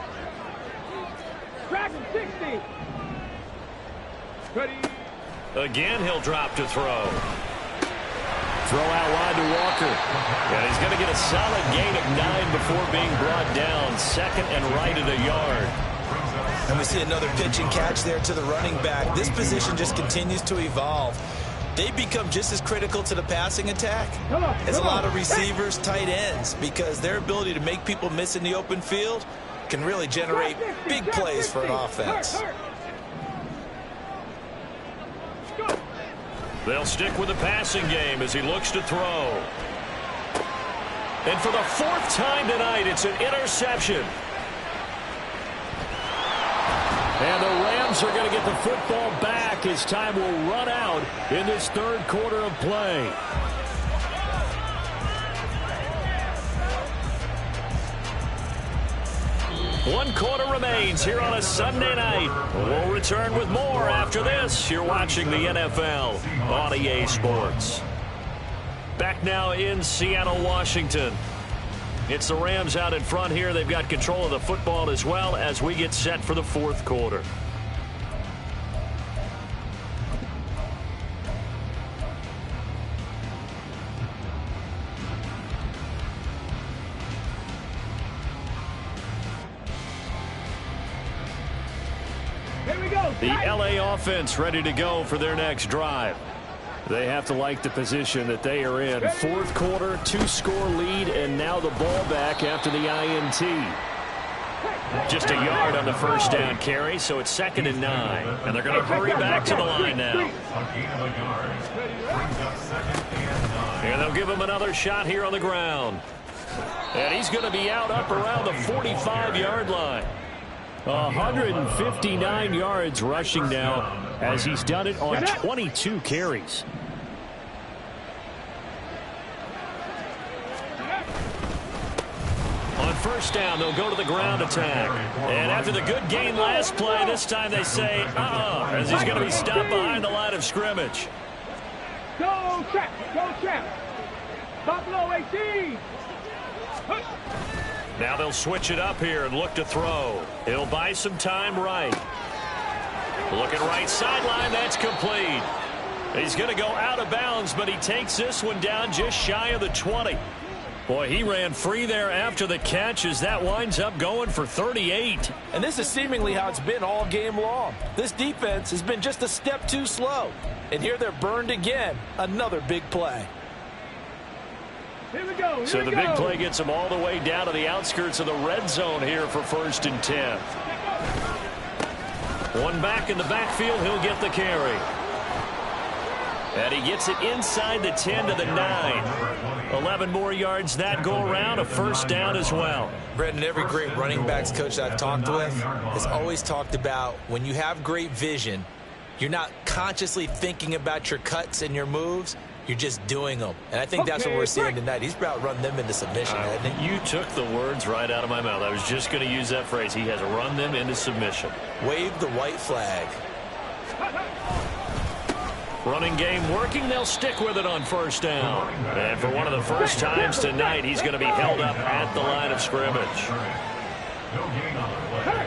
Track 60! Ready? Again, he'll drop to throw. Throw out wide to Walker. And he's going to get a solid gain of 9 before being brought down. Second and right at a yard. And we see another pitch and catch there to the running back. This position just continues to evolve. They become just as critical to the passing attack as a lot of receivers, tight ends, because their ability to make people miss in the open field can really generate big plays for an offense. They'll stick with the passing game as he looks to throw. And for the 4th time tonight, it's an interception. And the Rams are going to get the football back as time will run out in this 3rd quarter of play. One quarter remains here on a Sunday night. We'll return with more after this. You're watching the NFL on EA Sports. Back now in Seattle, Washington. It's the Rams out in front here. They've got control of the football as well as we get set for the 4th quarter. The LA offense ready to go for their next drive. They have to like the position that they are in. 4th quarter, 2-score lead, and now the ball back after the INT. Just a yard on the first down carry, so it's 2nd and 9. And they're going to hurry back to the line now. And they'll give him another shot here on the ground. And he's going to be out up around the 45-yard line. 159 yards rushing now as he's done it on 22 carries. On first down, they'll go to the ground attack. And after the good gain last play, this time they say, as he's going to be stopped behind the line of scrimmage. Go, trap! Go, trap! Buffalo 18! Now they'll switch it up here and look to throw. He'll buy some time right. Looking right sideline, that's complete. He's going to go out of bounds, but he takes this one down just shy of the 20. Boy, he ran free there after the catch as that winds up going for 38. And this is seemingly how it's been all game long. This defense has been just a step too slow. And here they're burned again. Another big play. Here we go. So the big play gets him all the way down to the outskirts of the red zone here for 1st and 10. One back in the backfield, he'll get the carry. And he gets it inside the 10 to the 9. 11 more yards that go around, a first down as well. Brendan, every great running backs coach I've talked with has always talked about when you have great vision, you're not consciously thinking about your cuts and your moves. You're just doing them. And I think that's what we're seeing tonight. He's about to run them into submission, hasn't he? You took the words right out of my mouth. I was just going to use that phrase. He has run them into submission. Wave the white flag. Running game working. They'll stick with it on first down. And for one of the first times tonight, he's going to be held up at the line of scrimmage. No gain on the play.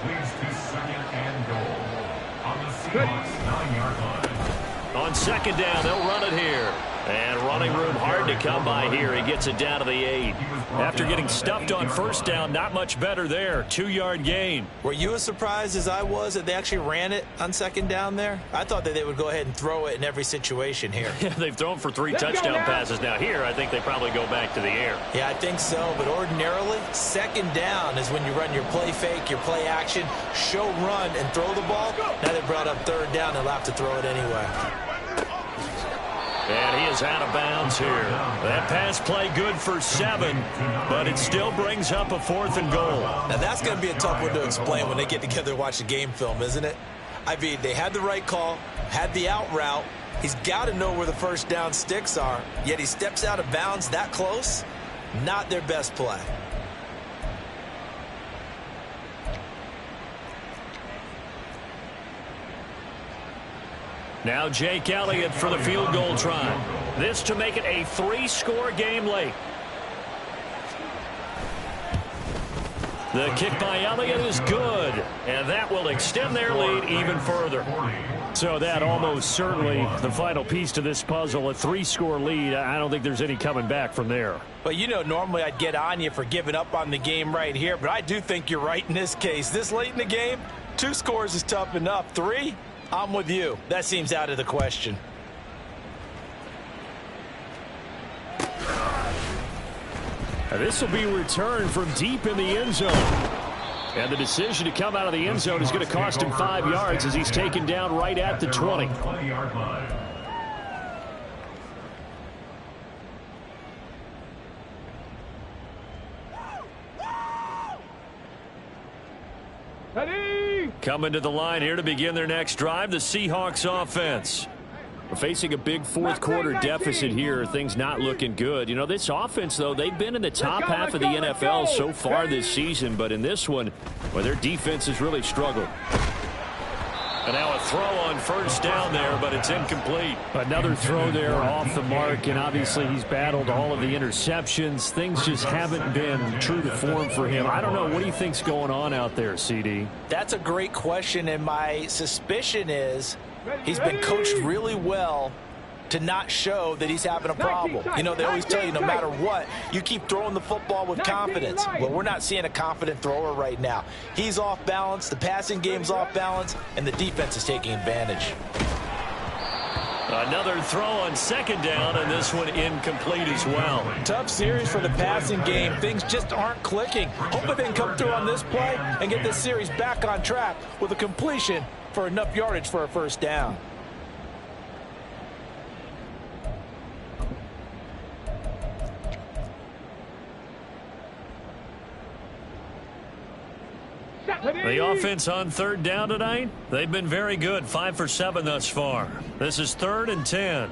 Leads to 2nd and goal on the Seahawks 9-yard line. On 2nd down, they'll run it here. And running room hard to come by here. He gets it down to the 8. After getting stuffed on first down, not much better there. 2-yard gain. Were you as surprised as I was that they actually ran it on 2nd down there? I thought that they would go ahead and throw it in every situation here. They've thrown for 3 touchdown passes now. Here, I think they probably go back to the air. Yeah, I think so. But ordinarily, 2nd down is when you run your play fake, your play action, show run, and throw the ball. Now they brought up 3rd down. They'll have to throw it anyway. And he is out of bounds here. That pass play good for 7, but it still brings up a 4th and goal. Now that's going to be a tough one to explain when they get together and watch the game film, isn't it? I mean, they had the right call, had the out route. He's got to know where the first down sticks are, yet he steps out of bounds that close. Not their best play. Now Jake Elliott for the field goal try. This to make it a 3-score game late. The kick by Elliott is good, and that will extend their lead even further. So that almost certainly the final piece to this puzzle, a 3-score lead. I don't think there's any coming back from there. But you know, normally I'd get on you for giving up on the game right here, but I do think you're right in this case. This late in the game, 2 scores is tough enough. 3, I'm with you. That seems out of the question. This will be returned from deep in the end zone. And the decision to come out of the end zone is going to cost him 5 yards as he's taken down right at the 20. 20-yard line. Coming to the line here to begin their next drive, the Seahawks offense. We're facing a big fourth-quarter deficit here. Things not looking good. You know, this offense, though, they've been in the top half of the NFL so far this season. But in this one, well, their defense has really struggled. And now a throw on first down there, but it's incomplete. Another throw there off the mark, and obviously he's battled all of the interceptions. Things just haven't been true to form for him. I don't know. What do you think's going on out there, CD? That's a great question, and my suspicion is he's been coached really well to not show that he's having a problem. You know, they always tell you no matter what, you keep throwing the football with confidence. Well, we're not seeing a confident thrower right now. He's off balance, the passing game's off balance, and the defense is taking advantage. Another throw on second down, and this one incomplete as well. Tough series for the passing game. Things just aren't clicking. Hoping they can come through on this play and get this series back on track with a completion for enough yardage for a first down. The offense on third down tonight, they've been very good, 5 for 7 thus far. This is 3rd and 10.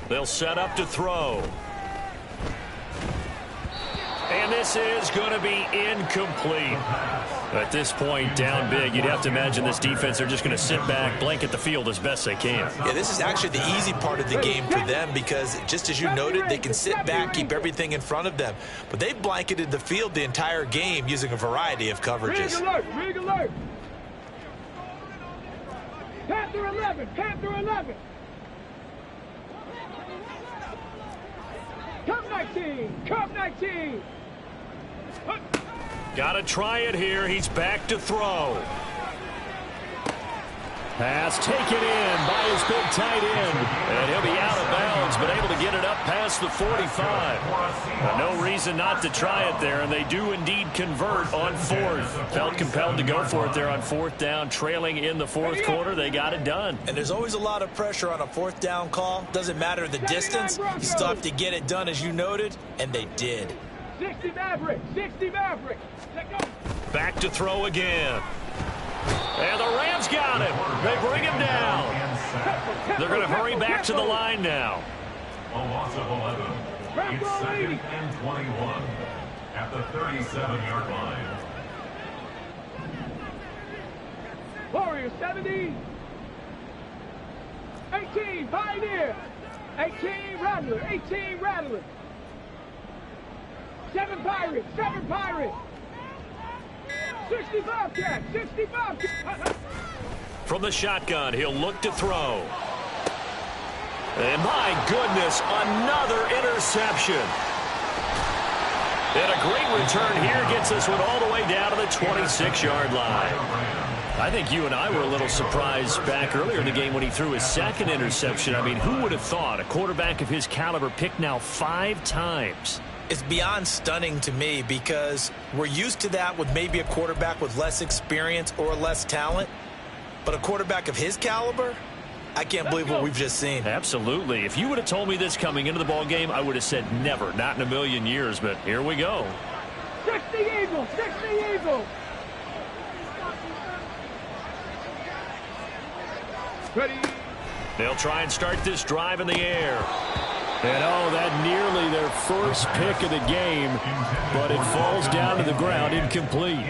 They'll set up to throw. And this is going to be incomplete. At this point, down big, you'd have to imagine this defense, they're just going to sit back, blanket the field as best they can. Yeah, this is actually the easy part of the game for them because, just as you noted, they can sit back, keep everything in front of them. But they've blanketed the field the entire game using a variety of coverages. Rig alert. Panther 11. Panther 11. Come 19. Come 19. Got to try it here. He's back to throw. Pass taken in by his big tight end. And he'll be out of bounds, but able to get it up past the 45. No reason not to try it there, and they do indeed convert on 4th. Felt compelled to go for it there on 4th down, trailing in the 4th quarter. They got it done. And there's always a lot of pressure on a 4th down call. Doesn't matter the distance. You still have to get it done, as you noted, and they did. 60 Maverick. 60 Maverick. Back to throw again. And the Rams got him. They bring him down. They're going to hurry back to the line now. A loss of 11. It's 2nd and 21 at the 37-yard line. Warriors 70. 18 Pioneer. 18 Rattler. 18 Rattler. 7 Pirates. 7 Pirates. 65 cat. 65 cat. From the shotgun, he'll look to throw. And my goodness, another interception. And a great return here gets this one all the way down to the 26-yard line. I think you and I were a little surprised back earlier in the game when he threw his 2nd interception. I mean, who would have thought a quarterback of his caliber picked now 5 times? It's beyond stunning to me because we're used to that with maybe a quarterback with less experience or less talent. But a quarterback of his caliber, I can't believe what we've just seen. Absolutely. If you would have told me this coming into the ball game, I would have said never, not in a million years. But here we go. 60 Eagles. 60 Eagles. Ready. They'll try and start this drive in the air. And oh, that nearly their their first pick of the game, but it falls down to the ground incomplete.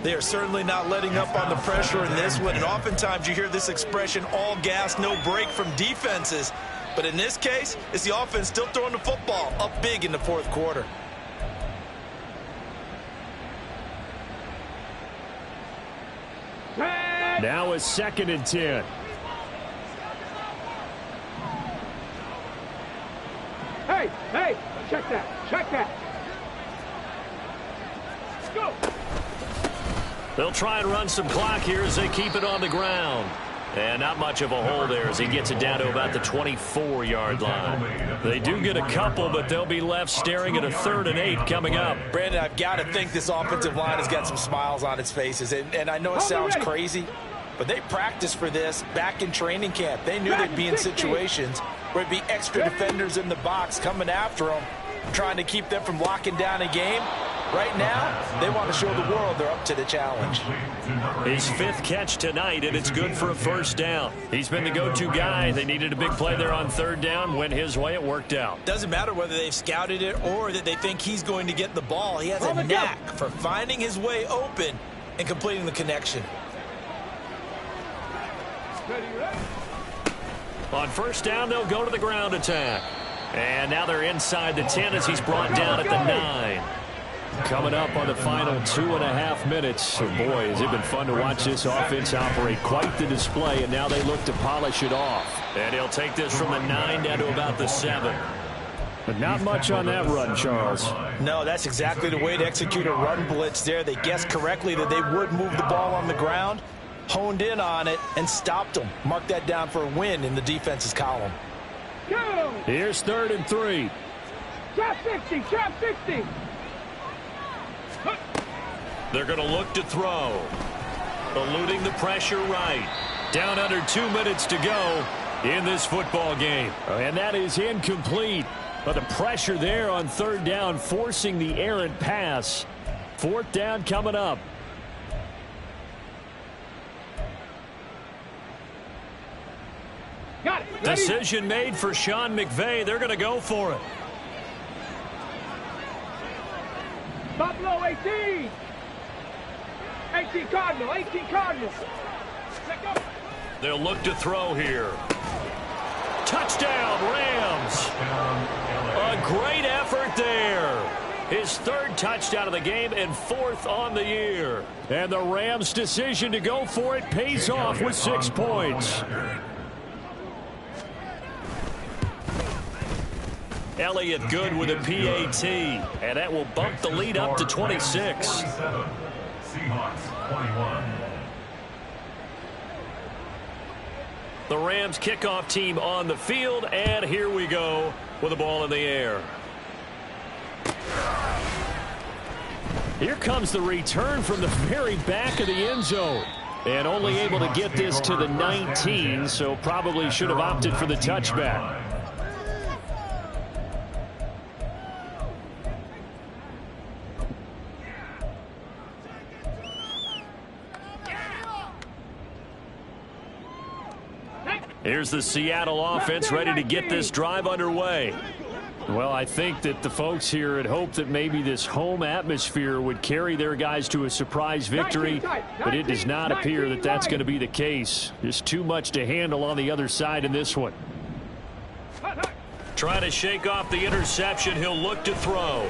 They are certainly not letting up on the pressure in this one, and oftentimes you hear this expression, all gas, no break from defenses. But in this case, it's the offense still throwing the football up big in the fourth quarter. Now a 2nd and 10. Hey, check that. Let's go. They'll try and run some clock here as they keep it on the ground. And not much of a hole there as he gets it down to about the 24-yard line. They do get a couple, but they'll be left staring at a 3rd and 8 coming up. Brandon, I've got to think this offensive line has got some smiles on its faces. And I know it sounds crazy, but they practiced for this back in training camp. They knew they'd be in situations where it'd be extra defenders in the box coming after them, trying to keep them from locking down a game. Right now, they want to show the world they're up to the challenge. His 5th catch tonight, and it's good for a 1st down. He's been the go-to guy. They needed a big play there on 3rd down. Went his way. It worked out. Doesn't matter whether they've scouted it or that they think he's going to get the ball. He has a knack for finding his way open and completing the connection. On 1st down, they'll go to the ground attack. And now they're inside the 10 as he's brought down at the 9. Coming up on the final 2.5 minutes. Oh boy, has it been fun to watch this offense operate. Quite the display, and now they look to polish it off. And he'll take this from the 9 down to about the 7. But not much on that run, Charles. No, that's exactly the way to execute a run blitz there. They guessed correctly that they would move the ball on the ground, honed in on it, and stopped them. Mark that down for a win in the defense's column. Here's 3rd and 3. Trap 60. They're going to look to throw. Eluding the pressure right. Down under 2 minutes to go in this football game. And that is incomplete. But the pressure there on 3rd down, forcing the errant pass. 4th down coming up. Got it. Decision made for Sean McVay. They're going to go for it. Buffalo 18. 18 Cardinals. Let go. They'll look to throw here. Touchdown, Rams. A great effort there. His 3rd touchdown of the game and 4th on the year. And the Rams' decision to go for it pays off with 6 points. Elliott good with a PAT, and that will bump the lead up to 26. Seahawks 21. The Rams kickoff team on the field, and here we go with the ball in the air. Here comes the return from the very back of the end zone. And only able to get this to the 19, so probably should have opted for the touchback. Here's the Seattle offense ready to get this drive underway. Well, I think that the folks here had hoped that maybe this home atmosphere would carry their guys to a surprise victory, but it does not appear that that's going to be the case. There's too much to handle on the other side in this one. Trying to shake off the interception. He'll look to throw.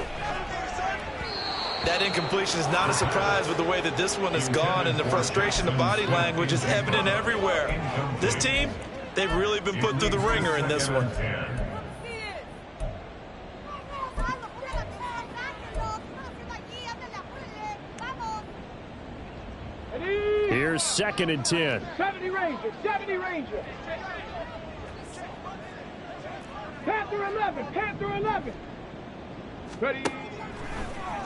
That incompletion is not a surprise with the way that this one has gone, and the frustration, the body language is evident everywhere. This team, they've really been put through the ringer in this one. Here's 2nd and 10. 70 Rangers. Panther 11. Ready.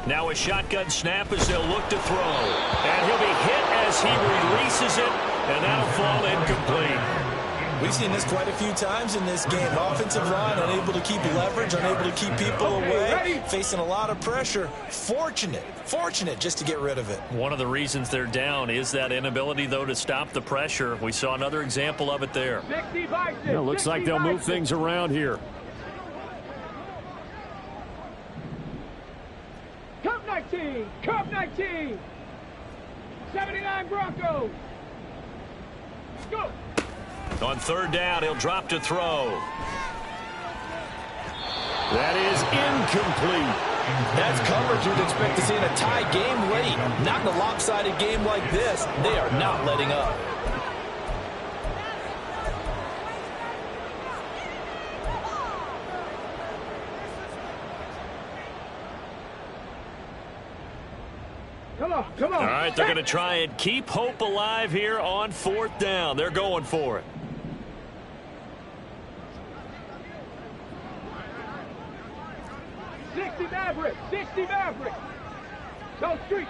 Now a shotgun snap as they'll look to throw. And he'll be hit as he releases it, and that'll fall incomplete. We've seen this quite a few times in this game. Offensive line unable to keep leverage, unable to keep people away, facing a lot of pressure. Fortunate just to get rid of it. One of the reasons they're down is that inability, though, to stop the pressure. We saw another example of it there. Looks like they'll move things around here. 19. Cup 19. 79 Broncos. Go. On third down, he'll drop to throw. That is incomplete. That's coverage you'd expect to see in a tie game late. Not in a lopsided game like this. They are not letting up. Come on, come on. All right, they're going to try and keep hope alive here on fourth down. They're going for it. Maverick, 60 Maverick. South Street.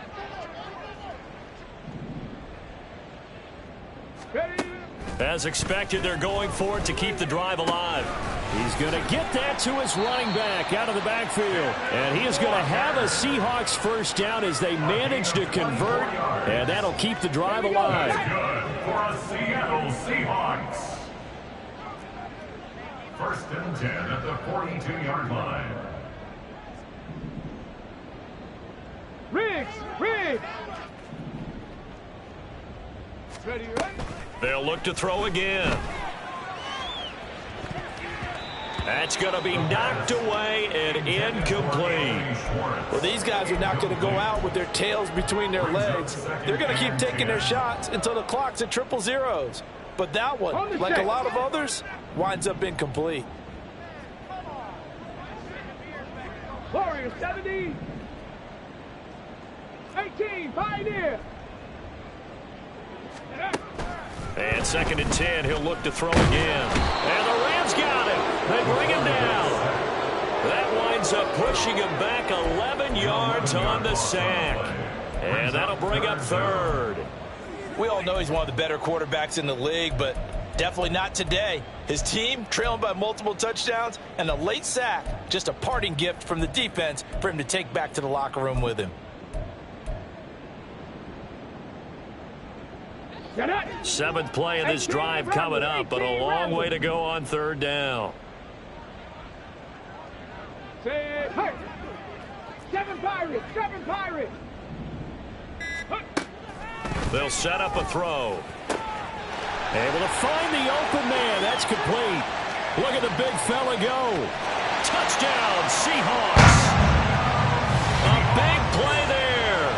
Ready. As expected, they're going for it to keep the drive alive. He's going to get that to his running back out of the backfield. And he is going to have a Seahawks first down as they manage to convert. And that'll keep the drive alive. Good for a Seattle Seahawks. First and 10 at the 42-yard line. Riggs! Riggs! Ready, ready? They'll look to throw again. That's going to be knocked away and incomplete. Well, these guys are not going to go out with their tails between their legs. They're going to keep taking their shots until the clock's at 000. But that one, like a lot of others, winds up incomplete. Warriors 70. 18, Pioneer. And second and 10, he'll look to throw again. And the Rams got him. They bring him down. That winds up pushing him back 11 yards on the sack. And that'll bring up third. We all know he's one of the better quarterbacks in the league, but definitely not today. His team trailing by multiple touchdowns and a late sack. Just a parting gift from the defense for him to take back to the locker room with him. Seventh play of this drive coming up, but a long way to go on third down. Seven Pirates. They'll set up a throw. Able to find the open man. That's complete. Look at the big fella go. Touchdown, Seahawks. A big play there.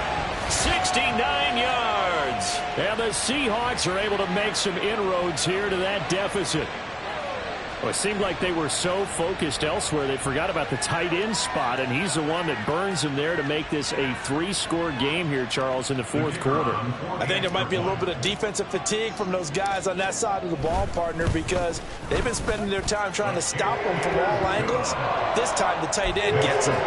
69 yards. And the Seahawks are able to make some inroads here to that deficit. Well, it seemed like they were so focused elsewhere they forgot about the tight end spot, and he's the one that burns them there to make this a 3-score game here, Charles, in the fourth quarter. I think there might be a little bit of defensive fatigue from those guys on that side of the ball, partner, because they've been spending their time trying to stop them from all angles. This time the tight end gets them.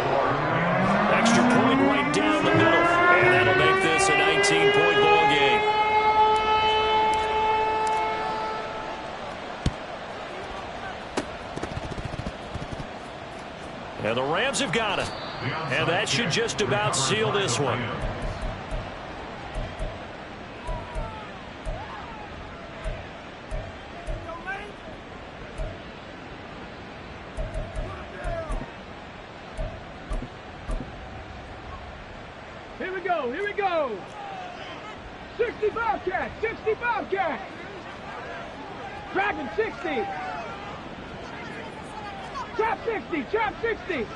Extra point right down the middle, and that'll make this a 19-point ball game. And the Rams have got it. And that should just about seal this one. Here we go. 60 Bobcats. Dragon 60. Chop 60.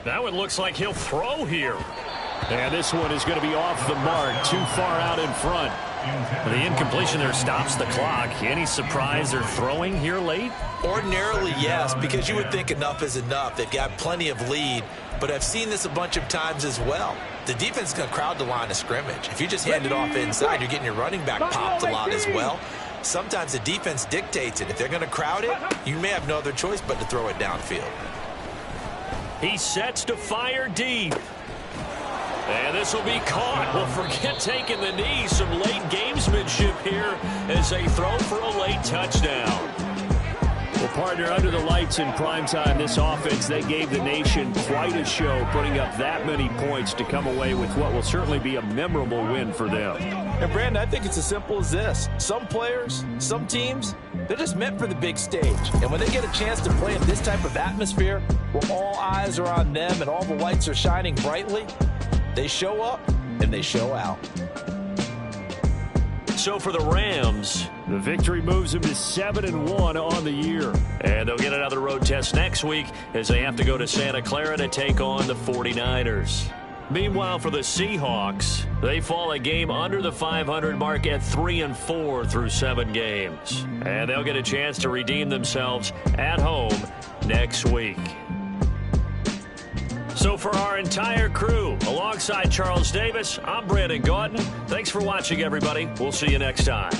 That one looks like he'll throw here. And this one is going to be off the mark, too far out in front. The incompletion there stops the clock. Any surprise they're throwing here late? Ordinarily, yes, because you would think enough is enough. They've got plenty of lead, but I've seen this a bunch of times as well. The defense is going to crowd the line of scrimmage. If you just hand it off inside, you're getting your running back popped a lot as well. Sometimes the defense dictates it. If they're going to crowd it, you may have no other choice but to throw it downfield. He sets to fire deep. And this will be caught. Well, forget taking the knee. Some late gamesmanship here as they throw for a late touchdown. Well, Partner, under the lights in primetime, this offense, they gave the nation quite a show, putting up that many points to come away with what will certainly be a memorable win for them. And, Brandon, I think it's as simple as this. Some players, some teams, they're just meant for the big stage. And when they get a chance to play in this type of atmosphere, where all eyes are on them and all the lights are shining brightly, they show up and they show out. So for the Rams, the victory moves them to 7-1 on the year. And they'll get another road test next week as they have to go to Santa Clara to take on the 49ers. Meanwhile, for the Seahawks, they fall a game under the 500 mark at 3-4 through 7 games. And they'll get a chance to redeem themselves at home next week. So for our entire crew, alongside Charles Davis, I'm Brandon Gaudin. Thanks for watching, everybody. We'll see you next time.